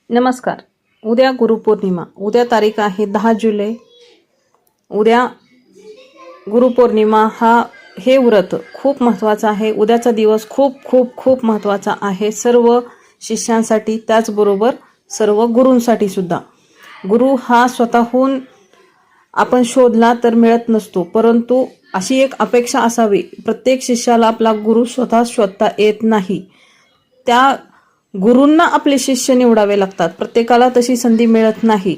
नमस्कार. उद्या गुरुपौर्णिमा. उद्या तारीख आहे 10 जुलै. उद्या गुरुपौर्णिमा हे व्रत खूप महत्त्वाचं आहे. उद्याचा दिवस खूप खूप खूप महत्त्वाचा आहे सर्व शिष्यांसाठी, त्याचबरोबर सर्व गुरूंसाठी सुद्धा. गुरु हा स्वतःहून आपण शोधला तर मिळत नसतो, परंतु अशी एक अपेक्षा असावी. प्रत्येक शिष्याला आपला गुरु स्वतः शोधता येत नाही. त्या गुरूंना आपले शिष्य निवडावे लागतात. प्रत्येकाला तशी संधी मिळत नाही.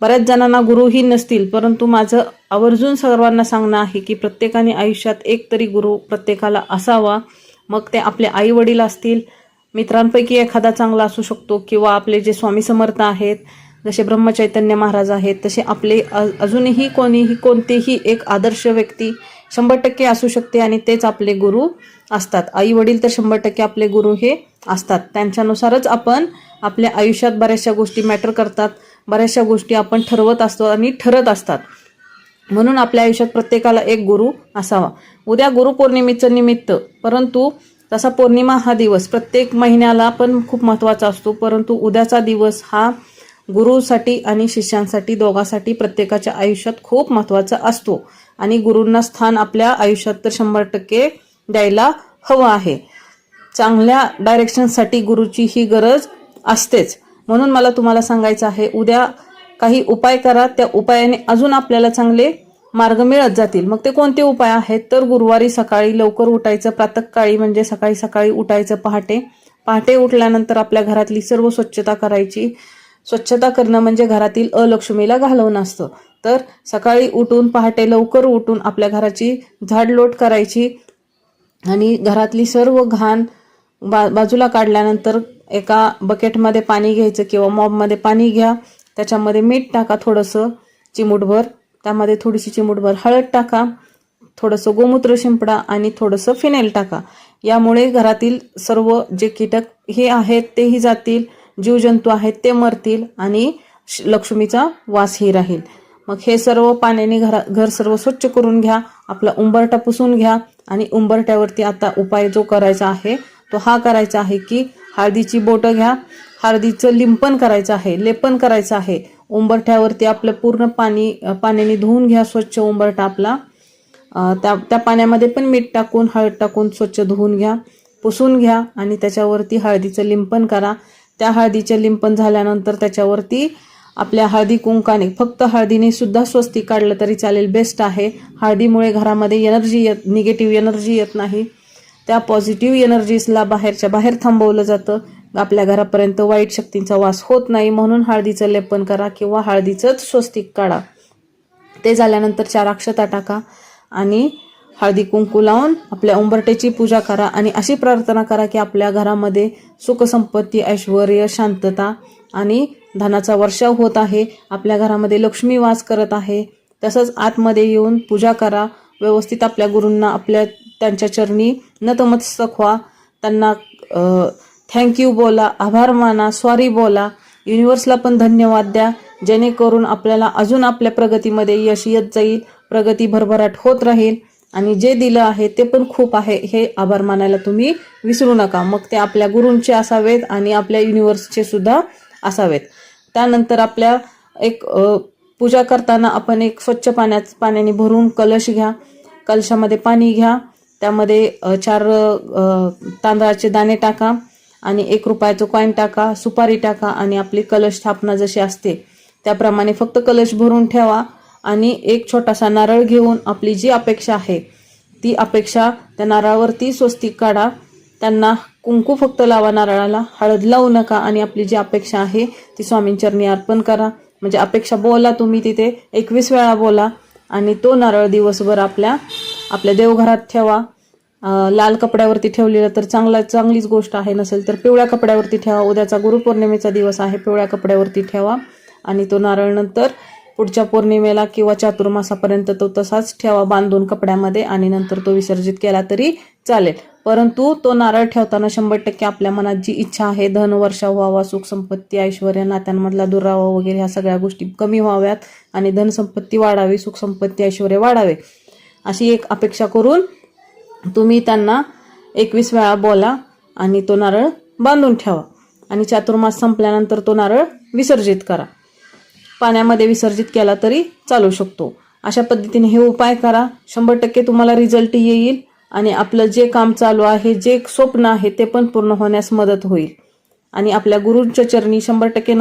बऱ्याच जणांना गुरुही नसतील, परंतु माझं आवर्जून सर्वांना सांगणं आहे की प्रत्येकाने आयुष्यात एक तरी गुरु प्रत्येकाला असावा. मग ते आपले आई वडील असतील, मित्रांपैकी एखादा चांगला असू शकतो, किंवा आपले जे स्वामी समर्थ आहेत, जसे ब्रह्मचैतन्य महाराज आहेत, तसे आपले अजूनही कोणतेही एक आदर्श व्यक्ती 100% असू शकते आणि तेच आपले गुरु असतात. आई वडील तर 100% आपले गुरु हे असतात. त्यांच्यानुसारच आपण आपल्या आयुष्यात बऱ्याचशा गोष्टी मॅटर करतात, बऱ्याचशा गोष्टी आपण ठरवत असतो आणि ठरत असतात. म्हणून आपल्या आयुष्यात प्रत्येकाला एक गुरु असावा. उद्या गुरुपौर्णिमेचं निमित्त, परंतु तसा पौर्णिमा हा दिवस प्रत्येक महिन्याला पण खूप महत्त्वाचा असतो, परंतु उद्याचा दिवस हा गुरुसाठी आणि शिष्यांसाठी दोघांसाठी प्रत्येकाच्या आयुष्यात खूप महत्त्वाचा असतो. आणि गुरूंना स्थान आपल्या आयुष्यात तर 100% द्यायला हवं आहे. चांगल्या डायरेक्शनसाठी गुरुची ही गरज असतेच. म्हणून मला तुम्हाला सांगायचं आहे, उद्या काही उपाय करा. त्या उपायाने अजून आपल्याला चांगले मार्ग मिळत जातील. मग ते कोणते उपाय आहेत तर गुरुवारी सकाळी लवकर उठायचं. प्रातःकाळी म्हणजे सकाळी सकाळी उठायचं. पहाटे उठल्यानंतर आपल्या घरातली सर्व स्वच्छता करायची. स्वच्छता करणं म्हणजे घरातील अलक्ष्मीला घालवणं असतं. तर सकाळी उठून, पहाटे लवकर उठून आपल्या घराची झाडलोट करायची आणि घरातली सर्व घाण बाजूला काढल्यानंतर एका बकेटमध्ये पाणी घ्यायचं किंवा मॉबमध्ये पाणी घ्या. त्याच्यामध्ये मीठ टाका थोडंसं चिमूटभर, त्यामध्ये थोडीशी चिमूटभर हळद टाका, थोडंसं गोमूत्र शिंपडा आणि थोडंसं फिनेल टाका. यामुळे घरातील सर्व जे कीटक हे आहेत तेही जातील, जीवजंतू आहेत ते मरतील आणि लक्ष्मीचा वासही राहील. मग हे सर्व पाण्याने घर सर्व स्वच्छ करून घ्या. आपला उंबरठा पुसून घ्या आणि उंबरठ्यावरती आता उपाय जो करायचा आहे तो हा करायचा आहे की हळदीची बोटं घ्या. हळदीचं लेपन करायचं आहे. उंबरठ्यावरती आपलं पूर्ण पाण्याने धुवून घ्या स्वच्छ उंबरठा आपला. त्या पाण्यामध्ये पण मीठ टाकून, हळद टाकून स्वच्छ धुवून घ्या, पुसून घ्या आणि त्याच्यावरती हळदीचं लेपन करा. त्या हळदीचं लेपन झाल्यानंतर त्याच्यावरती आपल्या हळदी कुंकाने, फक्त हळदीने सुद्धा स्वस्तिक काढलं तरी चालेल, बेस्ट आहे. हळदीमुळे घरामध्ये निगेटिव्ह एनर्जी येत नाही. त्या पॉझिटिव्ह एनर्जीजला बाहेरच्या बाहेर थांबवलं जातं. आपल्या घरापर्यंत वाईट शक्तींचा वास होत नाही. म्हणून हळदीचं लेपन करा किंवा हळदीचंच स्वस्तिक काढा. ते झाल्यानंतर 4 अक्षता टाका आणि हळदी कुंकू लावून आपल्या उंबरट्याची पूजा करा आणि अशी प्रार्थना करा की आपल्या घरामध्ये सुख संपत्ती, ऐश्वर्य, शांतता आणि धनाचा वर्षाव होत आहे. आपल्या घरामध्ये लक्ष्मी वास करत आहे. तसंच आतमध्ये येऊन पूजा करा. व्यवस्थित आपल्या गुरूंना त्यांच्या चरणी नतमस्तक व्हा. त्यांना थँक्यू बोला, आभार माना, सॉरी बोला. युनिव्हर्सला पण धन्यवाद द्या, जेणेकरून आपल्याला अजून आपल्या प्रगतीमध्ये यश येत जाईल, प्रगती भरभराट होत राहील. आणि जे दिलं आहे ते पण खूप आहे हे आभार मानायला तुम्ही विसरू नका. मग ते आपल्या गुरूंचे असावेत आणि आपल्या युनिव्हर्सचे सुद्धा असावेत. त्यानंतर आपल्या पूजा करताना आपण एक स्वच्छ पाण्याने भरून कलश घ्या. कलशामध्ये पाणी घ्या. त्यामध्ये 4 तांदळाचे दाणे टाका आणि 1 रुपयाचं कॉईन टाका, सुपारी टाका आणि आपली कलश स्थापना जशी असते त्याप्रमाणे फक्त कलश भरून ठेवा. आणि एक छोटासा नारळ घेऊन आपली जी अपेक्षा आहे ती अपेक्षा त्या नारळावरती स्वस्तिक काढा. त्यांना कुंकू फक्त लावा, नारळाला हळद लावू नका. आणि आपली जी अपेक्षा आहे ती स्वामींचरणी अर्पण करा. म्हणजे अपेक्षा बोला तुम्ही तिथे 21 वेळा बोला आणि तो नारळ दिवसभर आपल्या देवघरात ठेवा. लाल कपड्यावरती ठेवलेलं तर चांगलीच गोष्ट आहे, नसेल तर पिवळ्या कपड्यावरती ठेवा. उद्याचा गुरुपौर्णिमेचा दिवस आहे, पिवळ्या कपड्यावरती ठेवा. आणि तो नारळ नंतर पुढच्या पौर्णिमेला किंवा चातुर्मासापर्यंत तो तसाच ठेवा बांधून कपड्यामध्ये आणि नंतर तो विसर्जित केला तरी चालेल. परंतु तो नारळ ठेवताना 100% आपल्या मनात जी इच्छा आहे, धन वर्षाव व्हावा, सुख संपत्ती, ऐश्वर्य, नात्यांमधला दुरावा वगैरे ह्या सगळ्या गोष्टी कमी व्हाव्यात आणि धनसंपत्ती वाढावी, सुख संपत्ती, ऐश्वर्य वाढावे, अशी एक अपेक्षा करून तुम्ही त्यांना 21 वेळा बोला आणि तो नारळ बांधून ठेवा. आणि चातुर्मास संपल्यानंतर तो नारळ विसर्जित करा. पाण्यामध्ये विसर्जित केला तरी चालू शकतो. अशा पद्धतीने हे उपाय करा. 100% तुम्हाला रिझल्ट येईल आणि आपलं जे काम चालू आहे, जे स्वप्न आहे ते पण पूर्ण होण्यास मदत होईल. आणि आपल्या गुरूंच्या चरणी 100%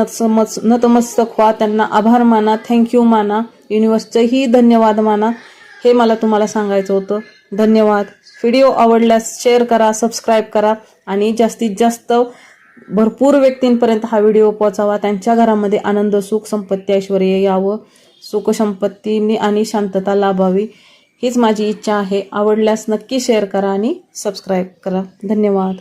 नतमस्तक व्हा. त्यांना आभार माना, थँक्यू माना, युनिव्हर्सचंही धन्यवाद माना. हे मला तुम्हाला सांगायचं होतं. धन्यवाद. व्हिडिओ आवडल्यास शेअर करा, सबस्क्राईब करा आणि जास्तीत जास्त भरपूर व्यक्तींपर्यंत हा व्हिडिओ पोहोचावा. त्यांच्या घरामध्ये आनंद, सुख, संपत्ती, ऐश्वर यावं. सुख संपत्तीने आणि शांतता लाभावी हीच माझी इच्छा आहे. आवडल्यास नक्की शेअर करा आणि सबस्क्राईब करा. धन्यवाद.